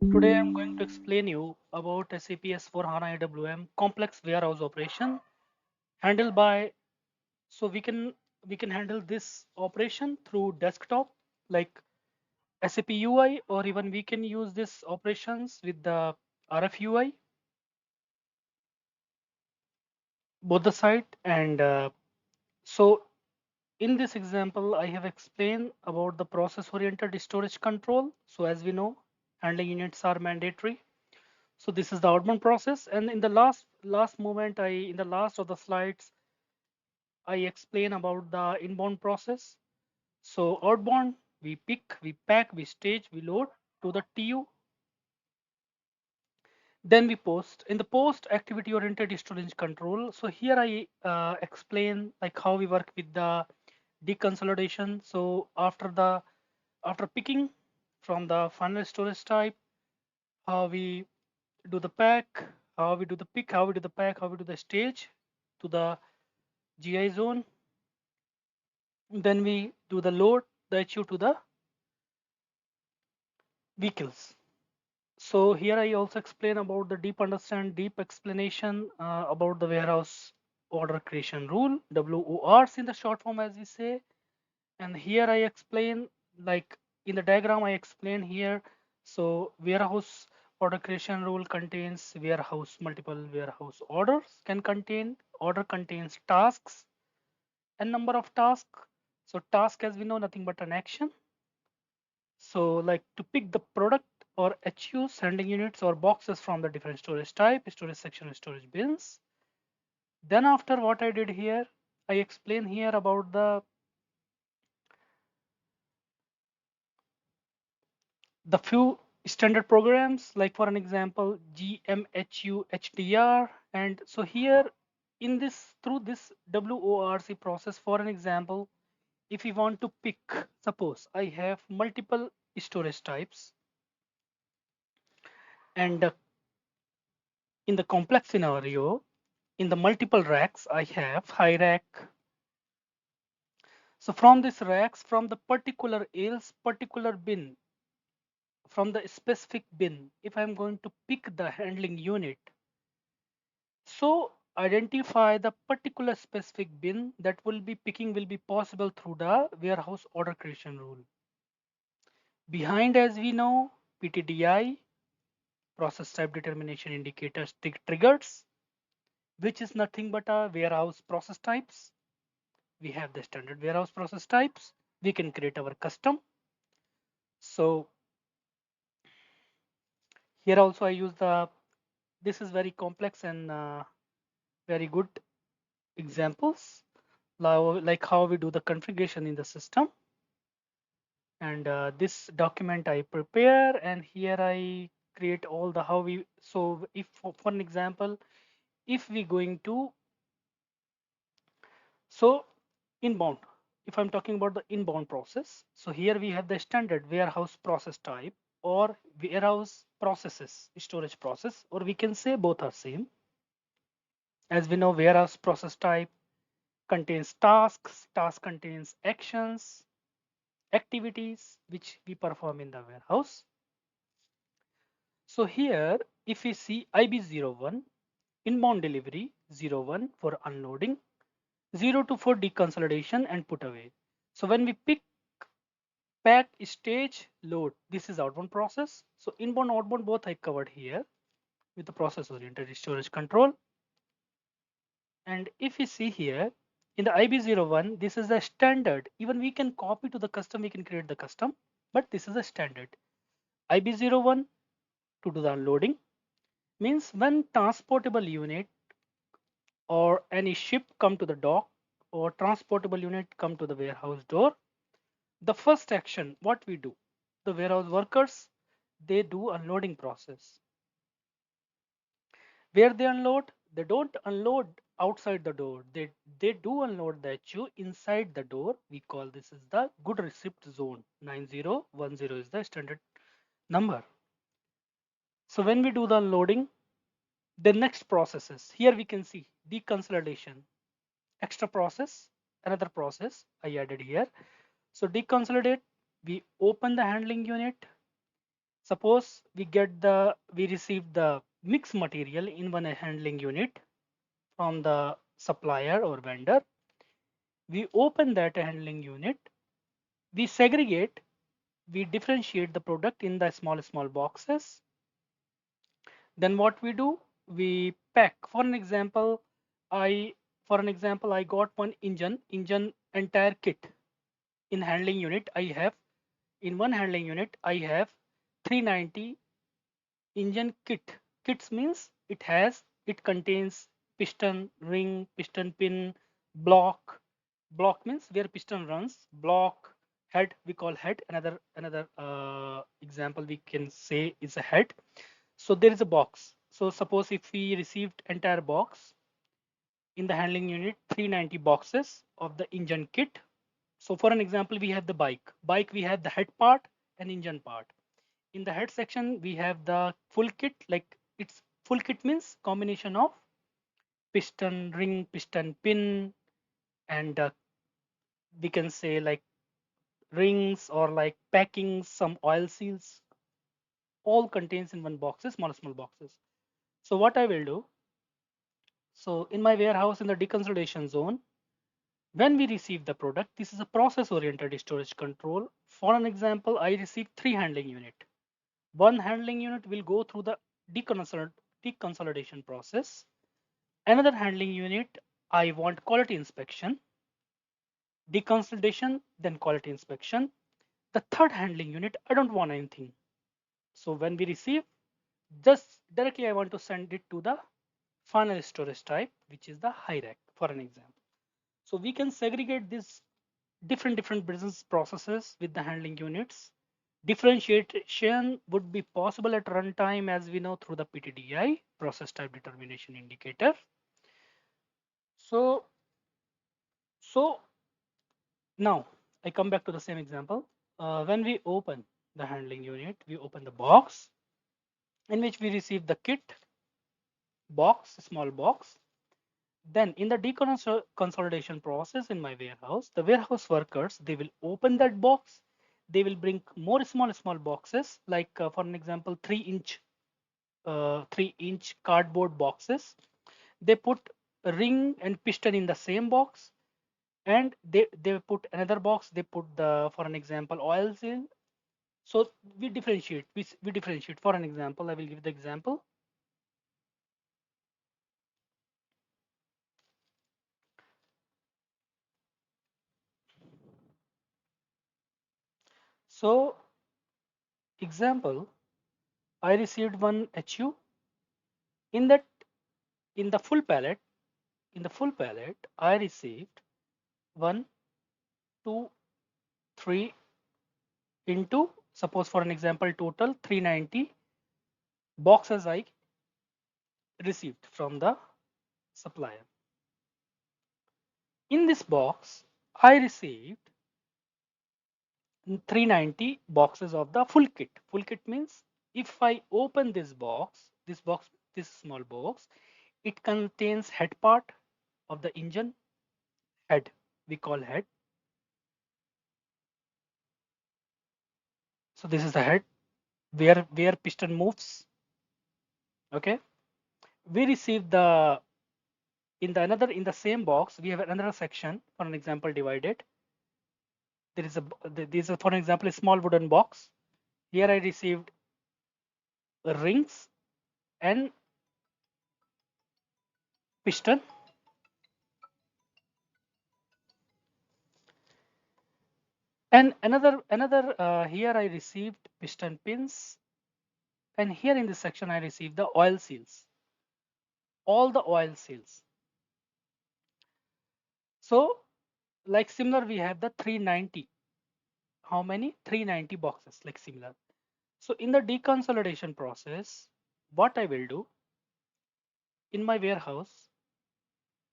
Today I'm going to explain you about SAP S/4HANA EWM complex warehouse operation handled by we can handle this operation through desktop like SAP UI, or even we can use this operations with the RF UI, both the side. And so in this example I have explained about the process oriented storage control. So as we know, handling units are mandatory. So this is the outbound process, and in the last moment, in the last of the slides, I explain about the inbound process. So outbound, we pick, we pack, we stage, we load to the TU, then we post. In the post, activity oriented storage control. So here I explain like how we work with the deconsolidation. So after picking from the final storage type, how we do the pack, how we do the pick, how we do the pack, how we do the stage to the GI zone. Then we do the load, the HU to the vehicles. So here I also explain about the deep explanation about the warehouse order creation rule, WORs in the short form as we say. And here I explain, like in the diagram I explain here. So warehouse order creation rule contains multiple warehouse orders can contain, order contains tasks and number of tasks. So task, as we know, nothing but an action. So like to pick the product or HUs, handling units or boxes from the different storage type, storage section, storage bins. Then after what I did here, I explain here about the few standard programs, like for an example, GMHU HDR. And so here in this, through this WORC process, for an example, if we want to pick, suppose I have multiple storage types, and in the complex scenario, in the multiple racks, I have high rack. So from this racks, from the particular else particular bin, from the specific bin, if I'm going to pick the handling unit, so identify the particular specific bin that will be picking will be possible through the warehouse order creation rule. Behind, as we know, PTDI, process type determination indicators triggers, which is nothing but a warehouse process types. We have the standard warehouse process types. We can create our custom. So here also I use this is very complex and very good examples, like how we do the configuration in the system. And this document I prepare, and here I create all the how we, so if for an example, if we going to, so inbound, if I'm talking about the inbound process, so here we have the standard warehouse process type or warehouse processes, storage process, or we can say both are same. As we know, warehouse process type contains tasks, task contains actions, activities which we perform in the warehouse. So here, if we see IB01, inbound delivery, 01 for unloading, 02 for deconsolidation and put away. So when we pick, pack, stage, load, this is outbound process. So inbound, outbound both I covered here with the process oriented storage control. And if we see here in the IB01, this is a standard. Even we can copy to the custom, we can create the custom, but this is a standard. IB01 to do the unloading means when transportable unit or any ship come to the dock or transportable unit come to the warehouse door, the first action what we do, the warehouse workers, they do unloading process. Where they unload, they don't unload outside the door, they do unload the HU inside the door. We call this is the good receipt zone. 9010 is the standard number. So when we do the unloading, the next processes, here we can see deconsolidation, extra process, another process I added here. So deconsolidate, we open the handling unit, Suppose we receive the mixed material in one handling unit from the supplier or vendor. We open that handling unit, we segregate, we differentiate the product in the small boxes. Then what we do, we pack. For an example, I got one engine entire kit. In handling unit, I have in one handling unit I have 390 engine kit. Kits means it contains piston, ring, piston pin, block. Block means where piston runs. Block, head we call head. Another example we can say is a head. So there is a box. So suppose if we received entire box in the handling unit, 390 boxes of the engine kit. So for an example, we have the bike. Bike we have the head part and engine part. In the head section, we have the full kit. Like it's full kit means combination of piston ring, piston pin, and we can say like rings or like packing, some oil seals, all contains in one boxes, small boxes. So what I will do, so in my warehouse in the deconsolidation zone, when we receive the product, this is a process oriented storage control. For an example, I receive 3 handling unit. One handling unit will go through the deconsolidation process. Another handling unit, I want quality inspection, deconsolidation, then quality inspection. The third handling unit, I don't want anything. So when we receive, just directly I want to send it to the final storage type, which is the high rack, for an example. So we can segregate these different business processes with the handling units. Differentiation would be possible at runtime, as we know, through the PTDI, process type determination indicator. So now I come back to the same example. When we open the handling unit, we open the box in which we receive the kit box, small box. Then in the deconsolidation process in my warehouse, the warehouse workers, they will open that box. They will bring more small boxes, like for an example, 3-inch cardboard boxes. They put a ring and piston in the same box, and they put another box. They put the, for an example, oil seal. So we differentiate. We differentiate. For an example, I will give the example. So example, I received one HU. In that, in the full pallet, I received 1, 2, 3 into, suppose for an example, total 390 boxes I received from the supplier. In this box, I received 390 boxes of the full kit. Full kit means if I open this small box, it contains head part of the engine, head, we call head. So this is the head where piston moves. Okay. We receive the in the same box, we have another section, for an example, divided. There is a this is, for an example, a small wooden box. Here I received rings and piston. And another here I received piston pins, and here in this section I received the oil seals, all the oil seals. So like similar, we have the 390. How many? 390 boxes, like similar. So in the deconsolidation process, what I will do, in my warehouse,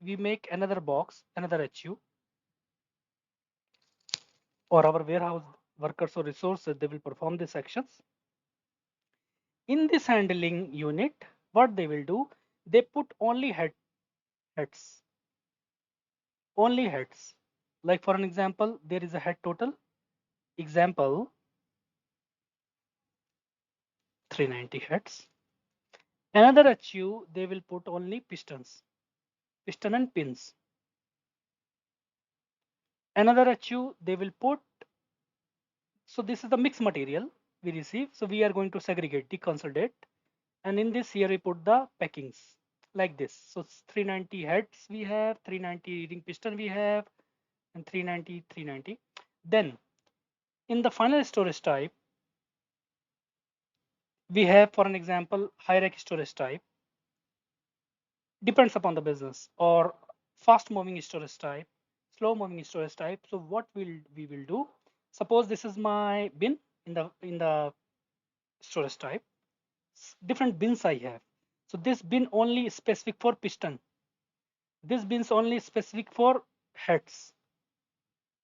we make another box, another HU, or our warehouse workers or resources, they will perform these actions. In this handling unit, what they will do, they put only heads, only heads. Like for an example, there is a head total. Example, 390 heads. Another HU, they will put only pistons, piston and pins. Another HU, they will put, so this is the mixed material we receive. So we are going to segregate, deconsolidate. And in this here we put the packings like this. So 390 heads we have, 390 ring piston we have, and 390, 390. Then in the final storage type, we have, for an example, high rack storage type, depends upon the business, or fast moving storage type, slow moving storage type. So what we will do, suppose this is my bin in the storage type, different bins I have. So this bin only specific for piston, this bin's only specific for heads,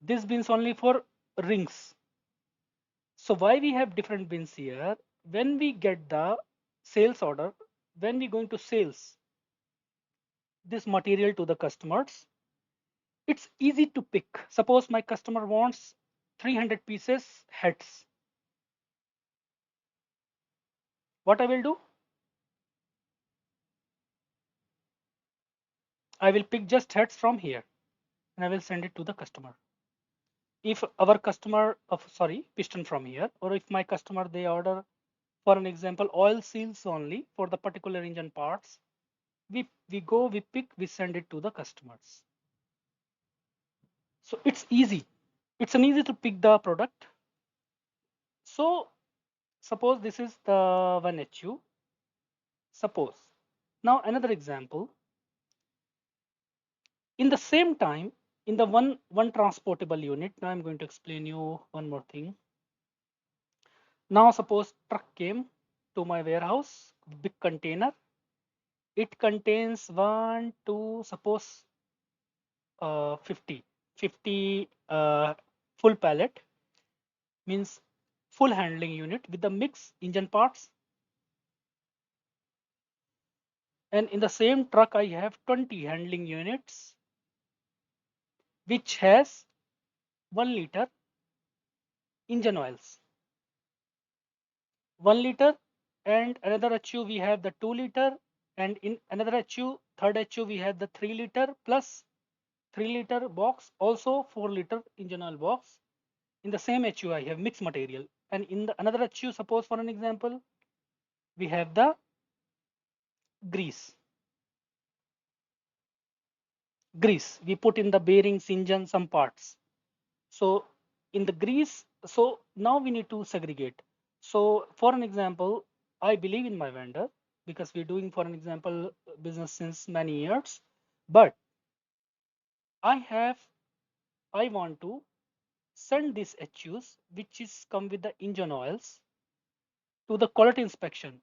this bin's only for rings. So why we have different bins here? When we get the sales order, when we going to sales this material to the customers, it's easy to pick. Suppose my customer wants 300 pieces heads. What I will do? I will pick just heads from here and I will send it to the customer. If our customer of piston from here, or if my customer they order, for an example, oil seals only for the particular engine parts, we pick, we send it to the customers. So it's easy. It's an easy to pick the product. So suppose this is the one HU. Suppose now another example. In the same time, in the one transportable unit, now I'm going to explain you one more thing. Now suppose truck came to my warehouse, big container. It contains one, two, suppose 50 full pallet, means full handling unit with the mix engine parts. And in the same truck, I have 20 handling units, which has 1 liter engine oils. 1 liter, and another HU we have the 2 liter, and in another HU, third HU we have the 3 liter plus 3 liter box, also 4 liter engine oil box. In the same HU I have mixed material, and in the another HU, suppose for an example, we have the grease. Grease we put in the bearings, engine, some parts. So in the grease, so now we need to segregate. So for an example, I believe in my vendor because we're doing, for an example, business since many years. But I want to send these HUs, which is come with the engine oils, to the quality inspection.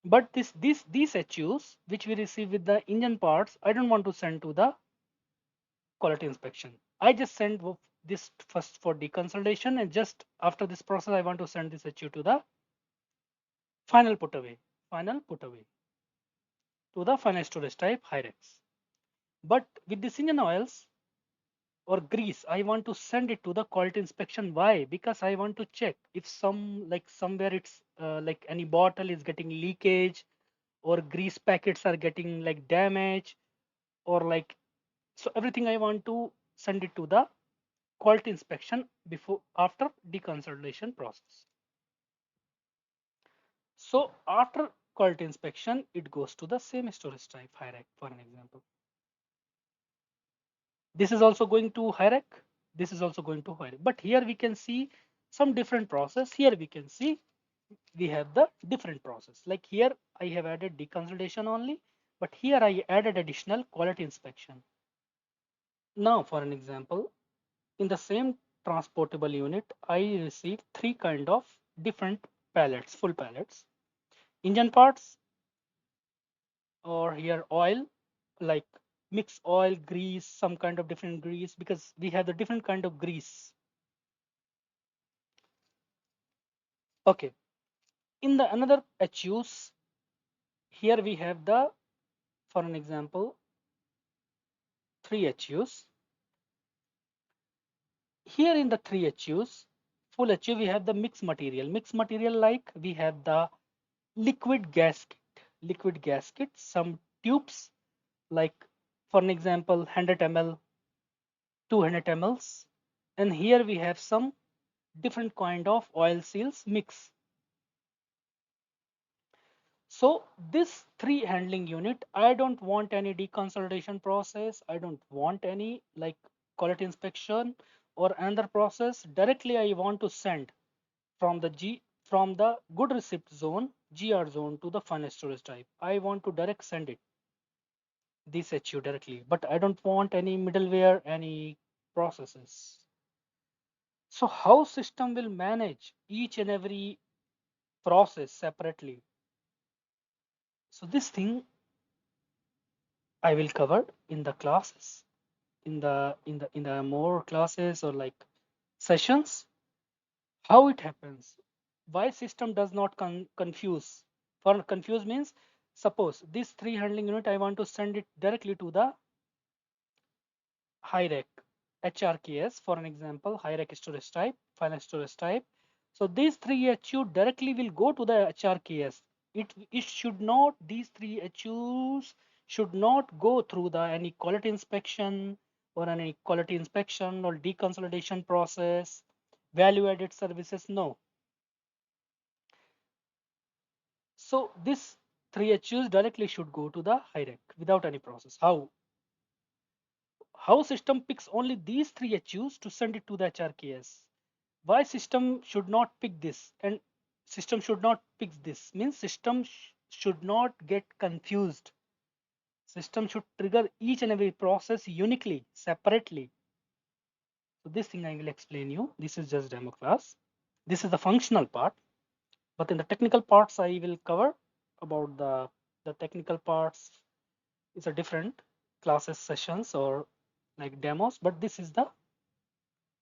But these HUs, which we receive with the engine parts, I don't want to send to the quality inspection. I just send this first for deconsolidation, and just after this process, I want to send this HU to the final put away to the final storage type Hyrex. But with this engine oils or grease, I want to send it to the quality inspection. Why? Because I want to check if somewhere it's like any bottle is getting leakage, or grease packets are getting like damage, or like, so everything I want to send it to the quality inspection after deconsolidation process. So after quality inspection, it goes to the same storage type high rack, for an example. This is also going to high rack. This is also going to high rack. But here we can see some different process. Here we can see we have the different process. Like here I have added deconsolidation only, but here I added additional quality inspection. Now for an example, in the same transportable unit, I received 3 kind of different pallets, full pallets. Engine parts, or here oil, like mix oil, grease, some kind of different grease, because we have the different kind of grease. Okay, in the another HUs, here we have the, for an example, 3 HUs. Here in the 3 HUs, full HU, we have the mixed material. Mixed material, like we have the liquid gasket. Liquid gasket, some tubes, like for an example, 100 ml, 200 mls. And here we have some different kind of oil seals mix. So this three handling unit, I don't want any deconsolidation process. I don't want any like quality inspection or another process. Directly I want to send from the good receipt zone, GR zone, to the final storage type. I want to direct send it this HU directly, but I don't want any middleware, any processes. So how system will manage each and every process separately? So this thing I will cover in the classes, in the more classes or like sessions. How it happens? Why system does not confuse? For confuse means, suppose this three handling unit I want to send it directly to the high rack HRKS, for an example, high rack storage type, final storage type. So these three HU directly will go to the HRKS. It should not, these three HUs should not go through the any quality inspection or any quality inspection or deconsolidation process, value added services. No. So this three HUs directly should go to the high rack without any process. How system picks only these three HUs to send it to the HRKS? Why system should not pick this and system should not pick this? Means system should not get confused. System should trigger each and every process uniquely, separately. So this thing I will explain you. This is just demo class. This is the functional part, but in the technical parts I will cover about the technical parts. It's a different classes sessions or like demos, but this is the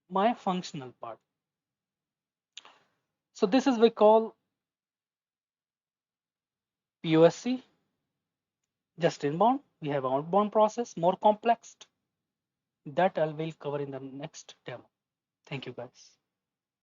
my functional part. So this is we call POSC, just inbound. We have outbound process, more complex. That I will cover in the next demo. Thank you guys.